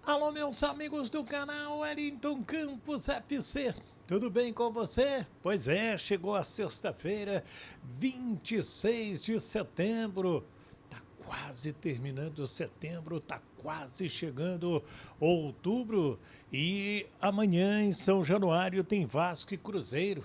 Alô, meus amigos do canal Wellington Campos FC, tudo bem com você? Pois é, chegou a sexta-feira, 26 de setembro, tá quase terminando setembro, tá quase chegando outubro e amanhã em São Januário tem Vasco e Cruzeiro.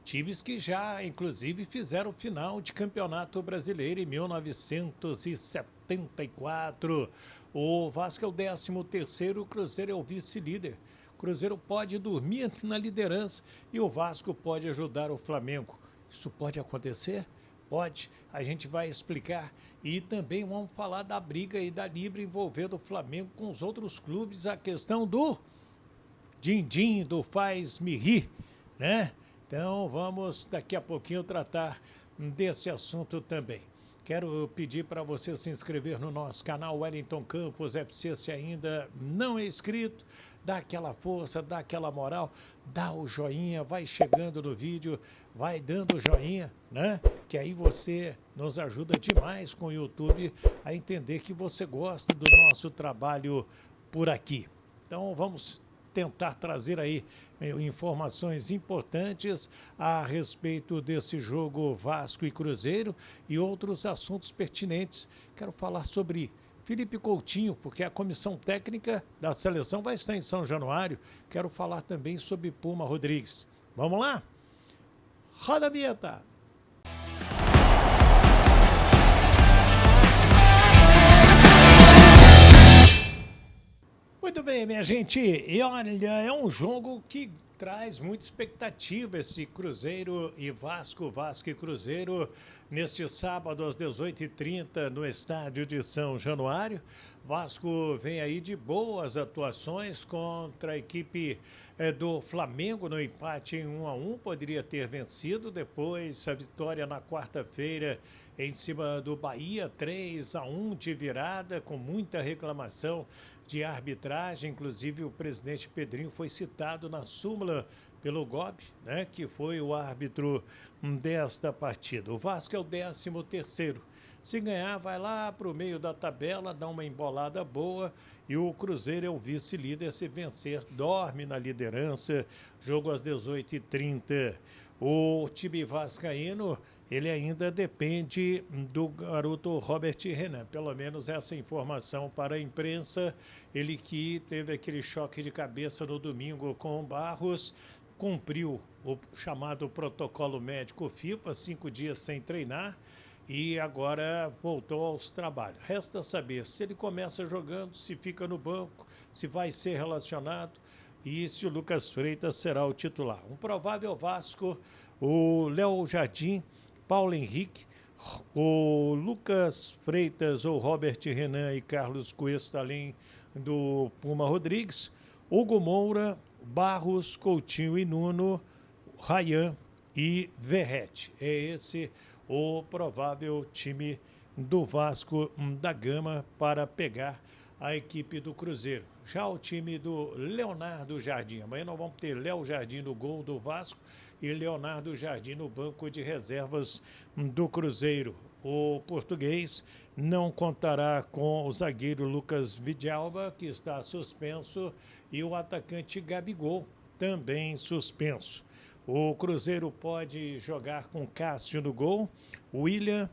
Times que já, inclusive, fizeram final de campeonato brasileiro em 1974. O Vasco é o 13º, o Cruzeiro é o vice-líder. O Cruzeiro pode dormir na liderança e o Vasco pode ajudar o Flamengo. Isso pode acontecer? Pode, a gente vai explicar. E também vamos falar da briga e da livre envolvendo o Flamengo com os outros clubes, a questão do din-din, do faz-me rir, né? Então vamos daqui a pouquinho tratar desse assunto também. Quero pedir para você se inscrever no nosso canal Wellington Campos FC se ainda não é inscrito. Dá aquela força, dá aquela moral, dá o joinha, vai chegando no vídeo, vai dando o joinha, né? Que aí você nos ajuda demais com o YouTube a entender que você gosta do nosso trabalho por aqui. Então vamos tentar trazer aí informações importantes a respeito desse jogo Vasco e Cruzeiro e outros assuntos pertinentes. Quero falar sobre Felipe Coutinho, porque a comissão técnica da seleção vai estar em São Januário. Quero falar também sobre Puma Rodrigues. Vamos lá? Roda a vinheta! Muito bem, minha gente, e olha, é um jogo que traz muita expectativa esse Cruzeiro e Vasco, Vasco e Cruzeiro, neste sábado às 18h30 no estádio de São Januário. Vasco vem aí de boas atuações contra a equipe do Flamengo no empate em 1-1, poderia ter vencido, depois a vitória na quarta-feira em cima do Bahia, 3-1 de virada, com muita reclamação de arbitragem, inclusive o presidente Pedrinho foi citado na súmula pelo GOB, né, que foi o árbitro desta partida. O Vasco é o 13º. Se ganhar, vai lá para o meio da tabela, dá uma embolada boa e o Cruzeiro é o vice-líder. Se vencer, dorme na liderança. Jogo às 18h30. O time vascaíno, ele ainda depende do garoto Robert Renan, pelo menos essa informação para a imprensa. Ele que teve aquele choque de cabeça no domingo com o Barros, cumpriu o chamado protocolo médico FIFA, 5 dias sem treinar, e agora voltou aos trabalhos. Resta saber se ele começa jogando, se fica no banco, se vai ser relacionado e se o Lucas Freitas será o titular. Um provável Vasco, o Léo Jardim, Paulo Henrique, o Lucas Freitas ou Robert Renan e Carlos Cuesta, além do Puma Rodrigues, Hugo Moura, Barros, Coutinho e Nuno, Rayan e Verrete. É esse o provável time do Vasco da Gama para pegar a equipe do Cruzeiro. Já o time do Leonardo Jardim. Amanhã nós vamos ter Léo Jardim no gol do Vasco e Leonardo Jardim no banco de reservas do Cruzeiro. O português não contará com o zagueiro Lucas Vidalba, que está suspenso, e o atacante Gabigol, também suspenso. O Cruzeiro pode jogar com Cássio no gol, William,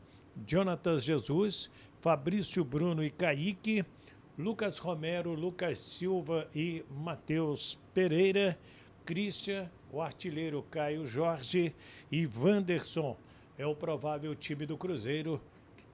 Jonatas Jesus, Fabrício Bruno e Kaique, Lucas Romero, Lucas Silva e Matheus Pereira, Christian, o artilheiro Caio Jorge e Wanderson. É o provável time do Cruzeiro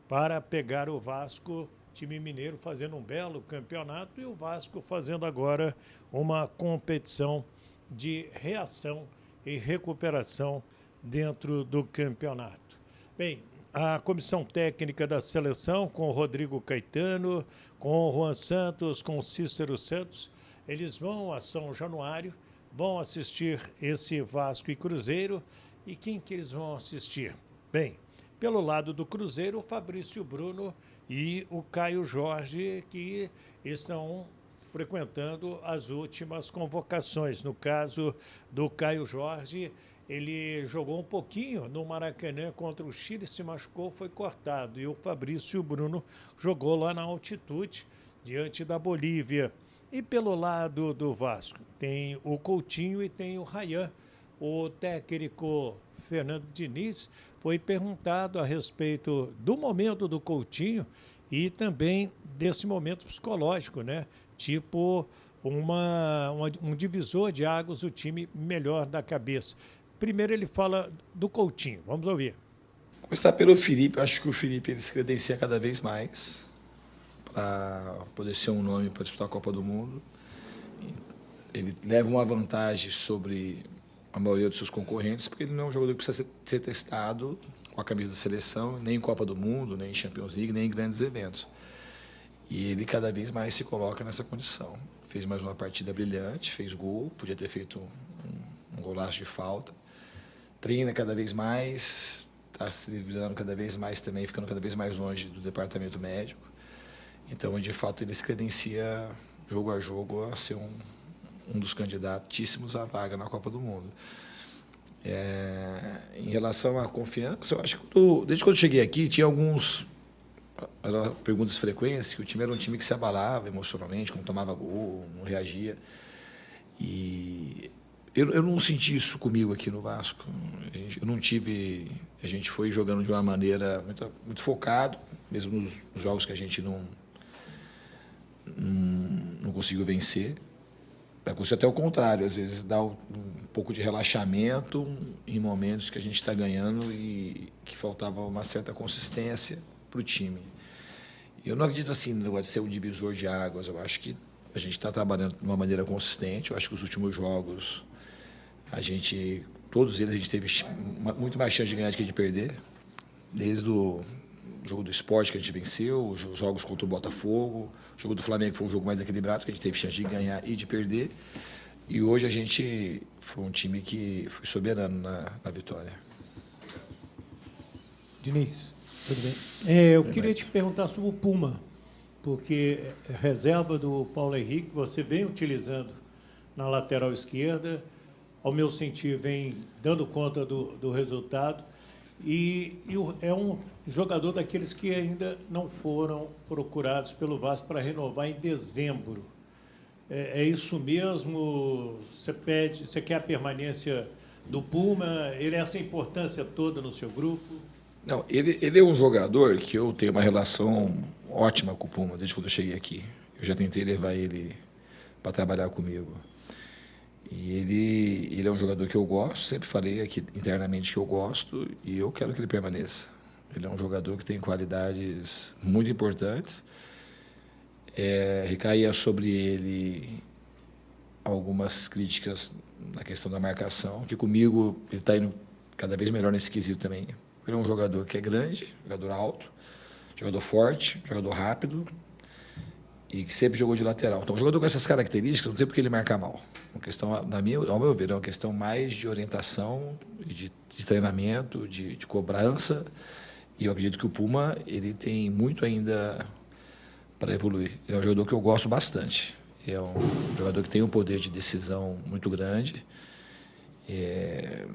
para pegar o Vasco, time mineiro fazendo um belo campeonato e o Vasco fazendo agora uma competição de reação e recuperação dentro do campeonato. Bem, a comissão técnica da seleção, com o Rodrigo Caetano, com o Juan Santos, com o Cícero Santos, eles vão a São Januário, vão assistir esse Vasco e Cruzeiro. E quem que eles vão assistir? Bem, pelo lado do Cruzeiro, o Fabrício Bruno e o Caio Jorge, que estão frequentando as últimas convocações. No caso do Caio Jorge, ele jogou um pouquinho no Maracanã contra o Chile, se machucou, foi cortado. E o Fabrício Bruno jogou lá na altitude, diante da Bolívia. E pelo lado do Vasco, tem o Coutinho e tem o Rayan. O técnico Fernando Diniz foi perguntado a respeito do momento do Coutinho e também desse momento psicológico, né? Tipo um divisor de águas, o time melhor da cabeça. Primeiro ele fala do Coutinho, vamos ouvir. Começar pelo Felipe, eu acho que o Felipe ele se credencia cada vez mais para poder ser um nome para disputar a Copa do Mundo. Ele leva uma vantagem sobre a maioria dos seus concorrentes, porque ele não é um jogador que precisa ser testado com a camisa da seleção, nem em Copa do Mundo, nem em Champions League, nem em grandes eventos. E ele cada vez mais se coloca nessa condição. Fez mais uma partida brilhante, fez gol, podia ter feito um golaço de falta. Treina cada vez mais, está se livrando cada vez mais também, ficando cada vez mais longe do departamento médico. Então, de fato, ele se credencia jogo a jogo a ser um dos candidatíssimos à vaga na Copa do Mundo. Em relação à confiança, eu acho que desde quando eu cheguei aqui, tinha algumas perguntas frequentes, que o time era um time que se abalava emocionalmente, quando tomava gol, não reagia. E eu não senti isso comigo aqui no Vasco. Eu não tive... A gente foi jogando de uma maneira muito focado, mesmo nos jogos que a gente não conseguiu vencer. Acontece até o contrário, às vezes dá um pouco de relaxamento em momentos que a gente está ganhando e que faltava uma certa consistência para o time. Eu não acredito assim no negócio de ser um divisor de águas. Eu acho que a gente está trabalhando de uma maneira consistente. Eu acho que os últimos jogos, todos eles a gente teve muito mais chance de ganhar do que de perder. Desde o jogo do Sport que a gente venceu, os jogos contra o Botafogo, o jogo do Flamengo foi um jogo mais equilibrado, que a gente teve chance de ganhar e de perder. E hoje a gente foi um time que foi soberano na vitória. Diniz, tudo bem? Eu queria te perguntar sobre o Puma, porque reserva do Paulo Henrique, você vem utilizando na lateral esquerda, ao meu sentir, vem dando conta do resultado. E é um jogador daqueles que ainda não foram procurados pelo Vasco para renovar em dezembro. É isso mesmo? Você quer a permanência do Puma? Ele é essa importância toda no seu grupo? Não, ele é um jogador que eu tenho uma relação ótima com o Puma desde quando eu cheguei aqui. Eu já tentei levar ele para trabalhar comigo. E ele é um jogador que eu gosto, sempre falei aqui internamente que eu gosto e eu quero que ele permaneça. Ele é um jogador que tem qualidades muito importantes. Recaía sobre ele algumas críticas na questão da marcação, que comigo ele está indo cada vez melhor nesse quesito também. Ele é um jogador que é grande, jogador alto, jogador forte, jogador rápido e que sempre jogou de lateral. Então, um jogador com essas características, não sei porque ele marca mal. Uma questão, ao meu ver, é uma questão mais de orientação, de treinamento, de cobrança. E eu acredito que o Puma ele tem muito ainda para evoluir. Ele é um jogador que eu gosto bastante. É um jogador que tem um poder de decisão muito grande,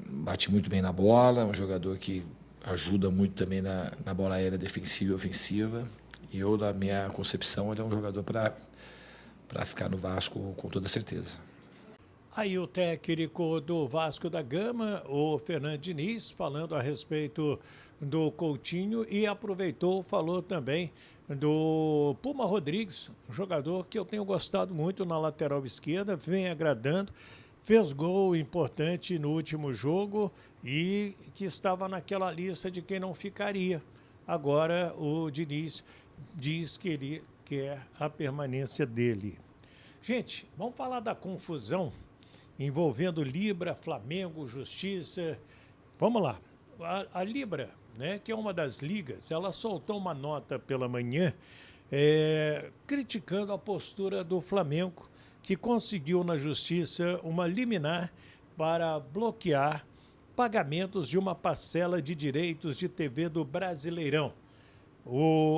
bate muito bem na bola, é um jogador que ajuda muito também na bola aérea defensiva e ofensiva. E eu, na minha concepção, ele é um jogador para ficar no Vasco com toda certeza. Aí o técnico do Vasco da Gama, o Fernando Diniz, falando a respeito do Coutinho e aproveitou, falou também do Puma Rodrigues, um jogador que eu tenho gostado muito na lateral esquerda, vem agradando, fez gol importante no último jogo e que estava naquela lista de quem não ficaria. Agora o Diniz diz que ele quer a permanência dele. Gente, vamos falar da confusão envolvendo Libra, Flamengo, Justiça. Vamos lá. A Libra, né, que é uma das ligas, ela soltou uma nota pela manhã criticando a postura do Flamengo, que conseguiu na Justiça uma liminar para bloquear pagamentos de uma parcela de direitos de TV do Brasileirão.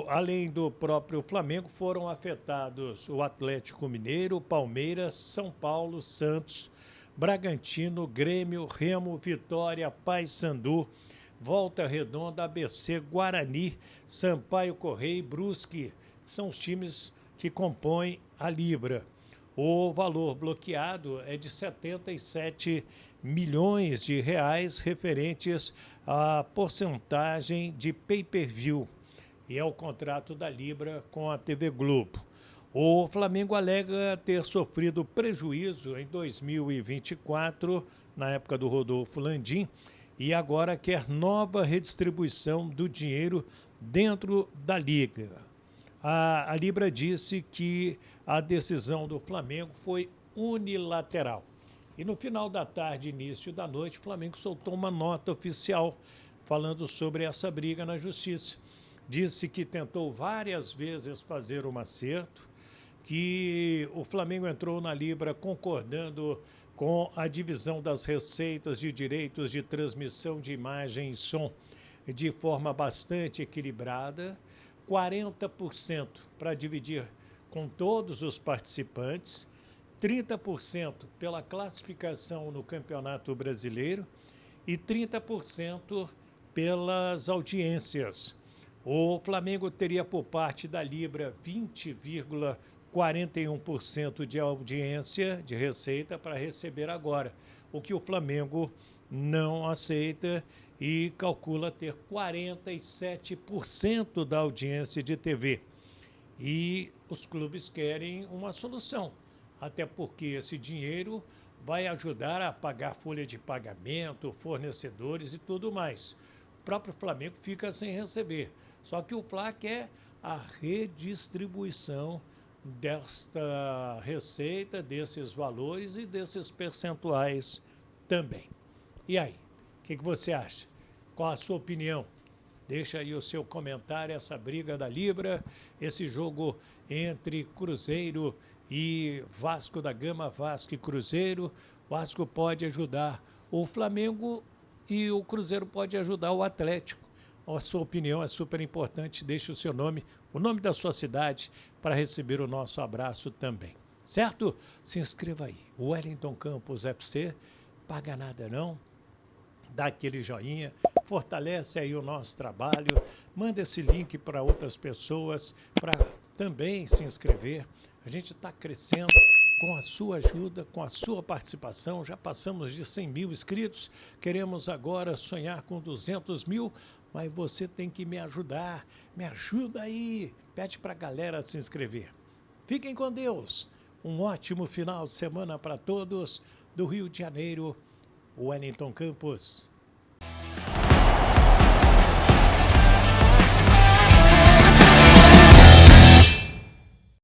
Além do próprio Flamengo, foram afetados o Atlético Mineiro, Palmeiras, São Paulo, Santos, Bragantino, Grêmio, Remo, Vitória, Paysandu, Volta Redonda, ABC, Guarani, Sampaio Correia e Brusque. São os times que compõem a Libra. O valor bloqueado é de 77 milhões de reais referentes à porcentagem de pay-per-view e ao contrato da Libra com a TV Globo. O Flamengo alega ter sofrido prejuízo em 2024, na época do Rodolfo Landim, e agora quer nova redistribuição do dinheiro dentro da Liga. A Libra disse que a decisão do Flamengo foi unilateral. E no final da tarde, início da noite, o Flamengo soltou uma nota oficial falando sobre essa briga na Justiça. Disse que tentou várias vezes fazer um acerto, que o Flamengo entrou na Libra concordando com a divisão das receitas de direitos de transmissão de imagem e som de forma bastante equilibrada, 40% para dividir com todos os participantes, 30% pela classificação no Campeonato Brasileiro e 30% pelas audiências. O Flamengo teria por parte da Libra 20,41% de audiência, de receita, para receber agora, o que o Flamengo não aceita e calcula ter 47% da audiência de TV. E os clubes querem uma solução, até porque esse dinheiro vai ajudar a pagar folha de pagamento, fornecedores e tudo mais. O próprio Flamengo fica sem receber. Só que o Fla quer a redistribuição desta receita, desses valores e desses percentuais também. E aí, o que você acha? Qual a sua opinião? Deixa aí o seu comentário, essa briga da Libra, esse jogo entre Cruzeiro e Vasco da Gama, Vasco e Cruzeiro. O Vasco pode ajudar o Flamengo e o Cruzeiro pode ajudar o Atlético. A sua opinião é super importante. Deixe o seu nome, o nome da sua cidade, para receber o nosso abraço também. Certo? Se inscreva aí. Wellington Campos FC, paga nada não. Dá aquele joinha, fortalece aí o nosso trabalho, manda esse link para outras pessoas para também se inscrever. A gente está crescendo com a sua ajuda, com a sua participação. Já passamos de 100 mil inscritos, queremos agora sonhar com 200 mil, mas você tem que me ajudar. Me ajuda aí, pede para a galera se inscrever. Fiquem com Deus, um ótimo final de semana para todos. Do Rio de Janeiro, Wellington Campos.